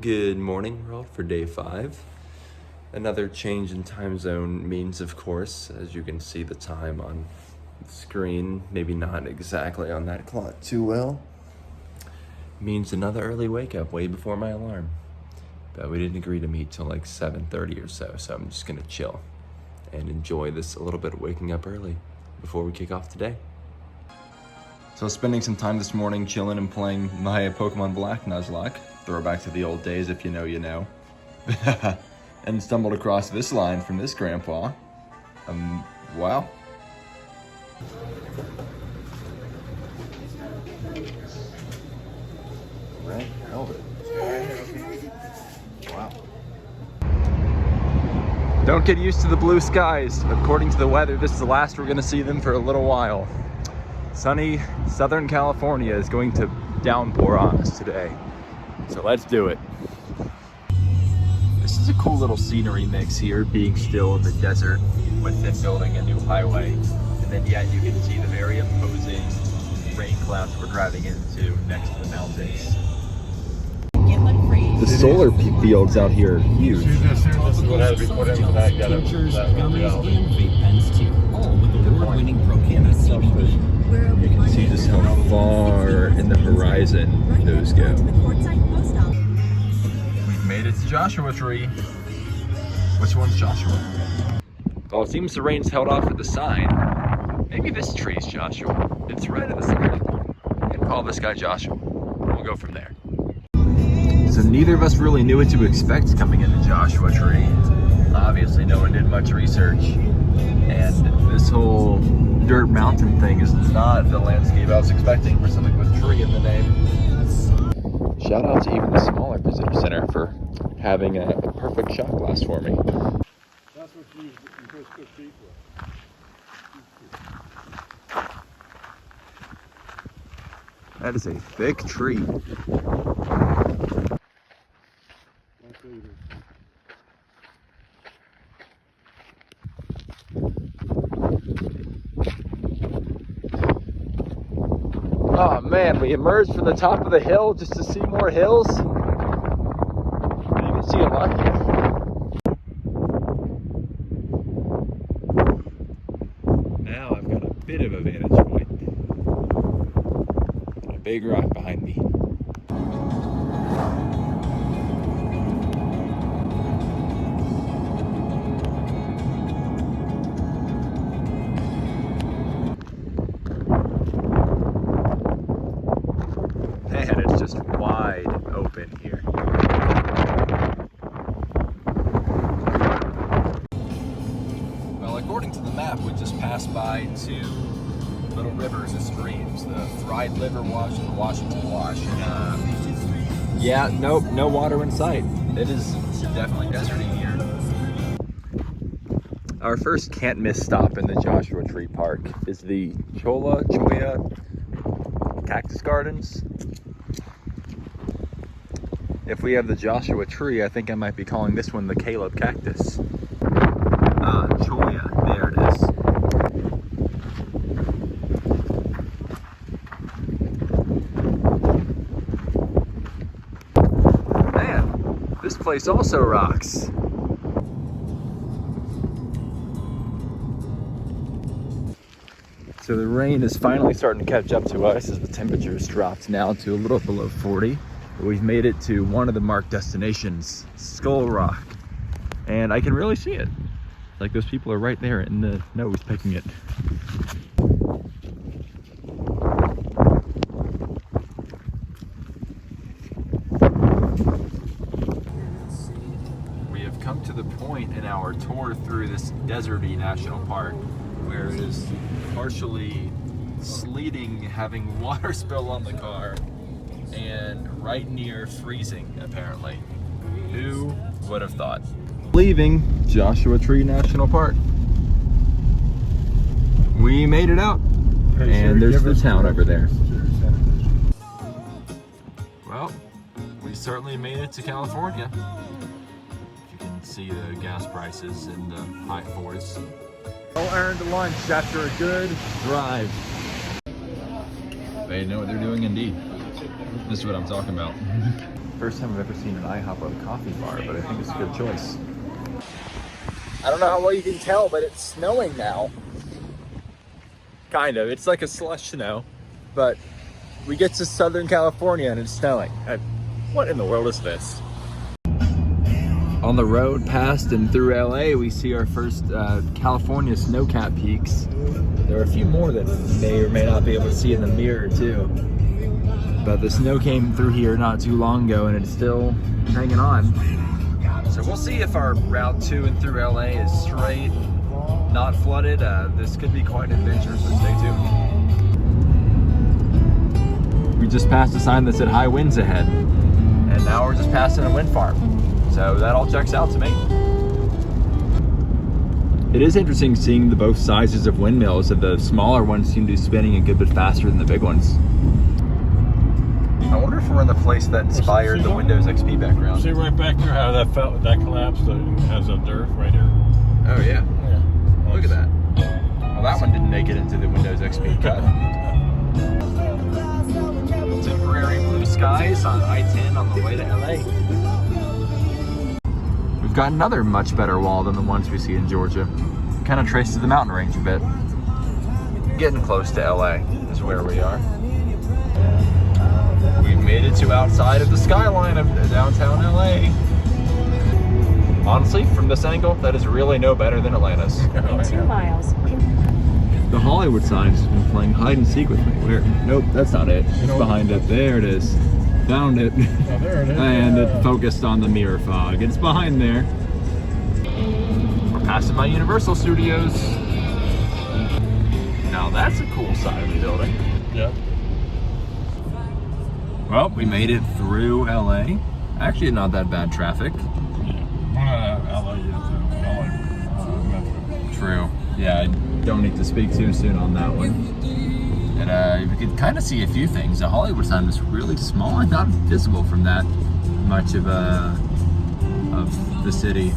Good morning, world, for day 5. Another change in time zone means, of course, as you can see the time on the screen, maybe not exactly on that clock too well, means another early wake up way before my alarm. But we didn't agree to meet till like 7:30 or so I'm just gonna chill and enjoy this a little bit of waking up early before we kick off today. So spending some time this morning chilling and playing my Pokemon Black Nuzlocke. Throwback to the old days, if you know, you know. And stumbled across this line from this grandpa. Wow. Red velvet. Wow. Don't get used to the blue skies. According to the weather, this is the last we're gonna see them for a little while. Sunny Southern California is going to downpour on us today. So let's do it. This is a cool little scenery mix here, being still in the desert with them building a new highway. And then yet you can see the very imposing rain clouds we're driving into next to the mountains. The solar fields out here are huge. This is what had to be put into that ghetto. You can see just how far in the horizon those go. We've made it to Joshua Tree. Which one's Joshua? Oh, it seems the rain's held off at the sign. Maybe this tree's Joshua. It's right at the sign. And call this guy Joshua. We'll go from there. So neither of us really knew what to expect coming into Joshua Tree. Obviously no one did much research. And this whole dirt mountain thing is not the landscape I was expecting for something with tree in the name. Shout out to even the smaller visitor center for having a perfect shot glass for me. That's what you supposed to put sheep with. That is a thick tree. Oh man, we emerged from the top of the hill just to see more hills. Didn't even see a lot here. Now I've got a bit of a vantage point. Got a big rock behind me. Man, it's just wide open here. Well, according to the map, we just passed by 2 little rivers and streams, the Fried Liver Wash and the Washington Wash. Yeah, nope, no water in sight. It is definitely deserty here. Our first can't miss stop in the Joshua Tree Park is the Cholla Cactus Gardens. If we have the Joshua Tree, I think I might be calling this one the Caleb Cactus. Cholla, there it is. Man, this place also rocks. So the rain is finally starting to catch up to us as the temperature's dropped now to a little below 40. We've made it to one of the marked destinations, Skull Rock. And I can really see it. Like those people are right there in the nose picking it. We have come to the point in our tour through this deserty national park where it is partially sleeting, having water spill on the car, and right near freezing, apparently. Who would have thought? Leaving Joshua Tree National Park. We made it out. And there's the town over there. Well, we certainly made it to California. You can see the gas prices in the high 4s. Well-earned lunch after a good drive. They know what they're doing indeed. This is what I'm talking about. First time I've ever seen an IHOP with a coffee bar, but I think it's a good choice. I don't know how well you can tell, but it's snowing now. Kind of. It's like a slush snow, but we get to Southern California and it's snowing. What in the world is this? On the road past and through LA, we see our first California snow-capped peaks. There are a few more that may or may not be able to see in the mirror too. But the snow came through here not too long ago and it's still hanging on. So we'll see if our route to and through LA is straight, not flooded. This could be quite an adventure, so stay tuned. We just passed a sign that said high winds ahead. And now we're just passing a wind farm. So that all checks out to me. It is interesting seeing the both sizes of windmills, and the smaller ones seem to be spinning a good bit faster than the big ones. I wonder if we're in the place that inspired the Windows XP background. See right back there how that collapsed? It has a dirt right here. Oh yeah. Yeah. Look at that. Well, that one didn't make it into the Windows XP cut. Temporary blue skies on I-10 on the way to LA. We've got another much better wall than the ones we see in Georgia. Kind of traces the mountain range a bit. Getting close to LA is where we are. We've made it to outside of the skyline of downtown LA. Honestly, from this angle, that is really no better than Atlanta's. In 2 miles. The Hollywood signs has been playing hide and seek with me. Where? Nope, that's not it. It's behind it. There it is. Found it. Oh, there it is. And it focused on the mirror fog. It's behind there. We're passing my Universal Studios. Now that's a cool side of the building. Yeah. Well, we made it through LA. Actually, not that bad traffic. LA Metro. True. Yeah, I don't need to speak too soon on that one. And we could kind of see a few things. The Hollywood sign was really small and not visible from that much of the city.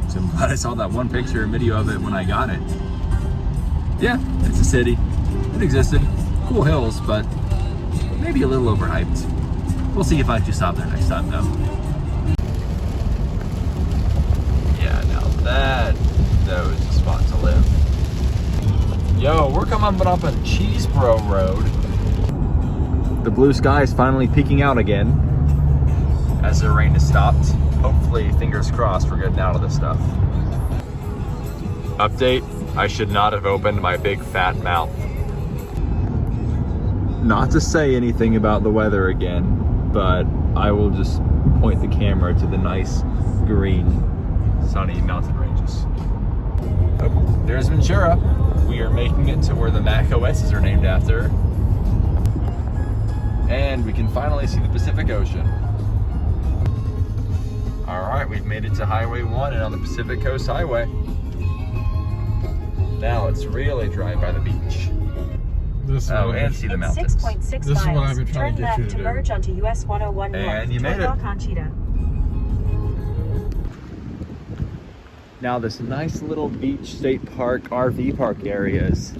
So I'm glad I saw that one picture and video of it when I got it. Yeah, it's a city. It existed. Cool hills, but maybe a little overhyped. We'll see if I actually stop there next time though. Yeah, now that is a spot to live. Yo, we're coming up on Cheeseboro Road. The blue sky is finally peeking out again as the rain has stopped. Hopefully, fingers crossed, we're getting out of this stuff. Update, I should not have opened my big fat mouth. Not to say anything about the weather again, but I will just point the camera to the nice, green, sunny mountain ranges. Oh, there's Ventura. We are making it to where the Mac OSs are named after. And we can finally see the Pacific Ocean. All right, we've made it to Highway 1 and on the Pacific Coast Highway. Now let's really drive by the beach. And see the mountains. 6.6 This is what miles. I've been trying to Turn get you left to to do. merge onto US 101 North. And you made toward it. La Conchita. Now this nice little beach, state park, RV park area is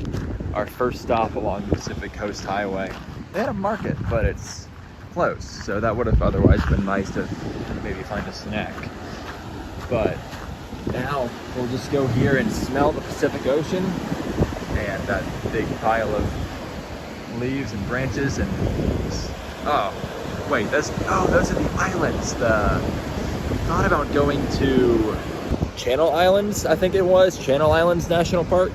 our first stop along the Pacific Coast Highway. They had a market, but it's closed, so that would have otherwise been nice to maybe find a snack. But now we'll just go here and smell the Pacific Ocean and that big pile of leaves and branches and oh wait, those are the islands. We thought about going to Channel Islands, I think it was, Channel Islands National Park.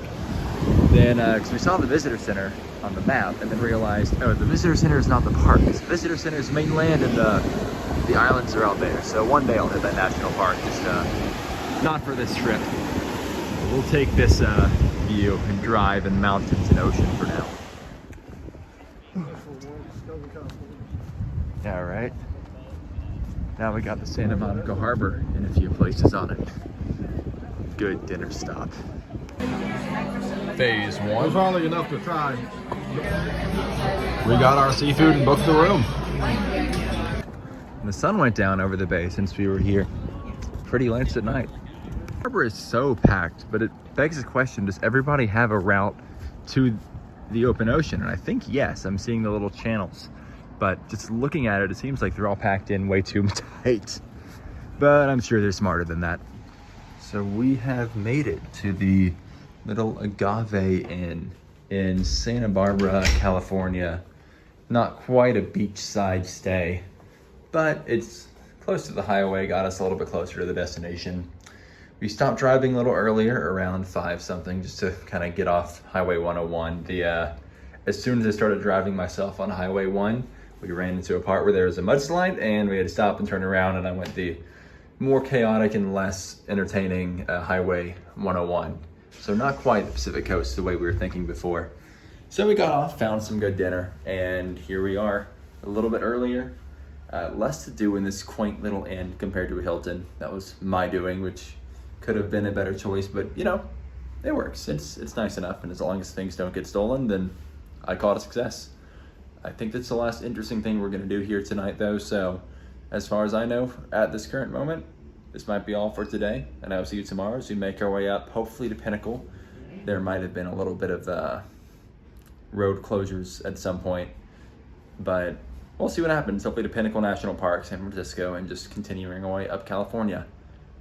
Then, because we saw the visitor center on the map and then realized, oh, the visitor center is not the park. The visitor center is mainland and the islands are out there. So one day I'll hit that national park, just not for this trip. We'll take this view and drive in mountains and ocean for now. Yeah, right. Now we got the Santa Monica Harbor and a few places on it. Good dinner stop. Phase 1. It's hardly enough to try. We got our seafood and booked the room. The sun went down over the bay since we were here. Pretty late at night. The harbor is so packed, but it begs the question, does everybody have a route to the open ocean? And I think yes, I'm seeing the little channels but just looking at it, it seems like they're all packed in way too tight. But I'm sure they're smarter than that. So we have made it to the Little Agave Inn in Santa Barbara, California. Not quite a beachside stay, but it's close to the highway, got us a little bit closer to the destination. We stopped driving a little earlier, around 5 something, just to kind of get off Highway 101. As soon as I started driving myself on Highway 1, we ran into a part where there was a mudslide, and we had to stop and turn around, and I went the more chaotic and less entertaining Highway 101. So not quite the Pacific Coast the way we were thinking before. So we got off, found some good dinner, and here we are a little bit earlier. Less to do in this quaint little inn compared to a Hilton. That was my doing, which could have been a better choice, but you know, it works. It's nice enough, and as long as things don't get stolen, then I call it a success. I think that's the last interesting thing we're gonna do here tonight though, so as far as I know, at this current moment, this might be all for today, and I'll see you tomorrow as we make our way up, hopefully to Pinnacle. There might have been a little bit of road closures at some point, but we'll see what happens. Hopefully to Pinnacle National Park, San Francisco, and just continuing our way up California.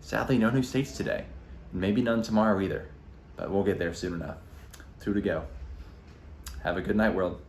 Sadly, no new states today, and maybe none tomorrow either, but we'll get there soon enough. 2 to go. Have a good night, world.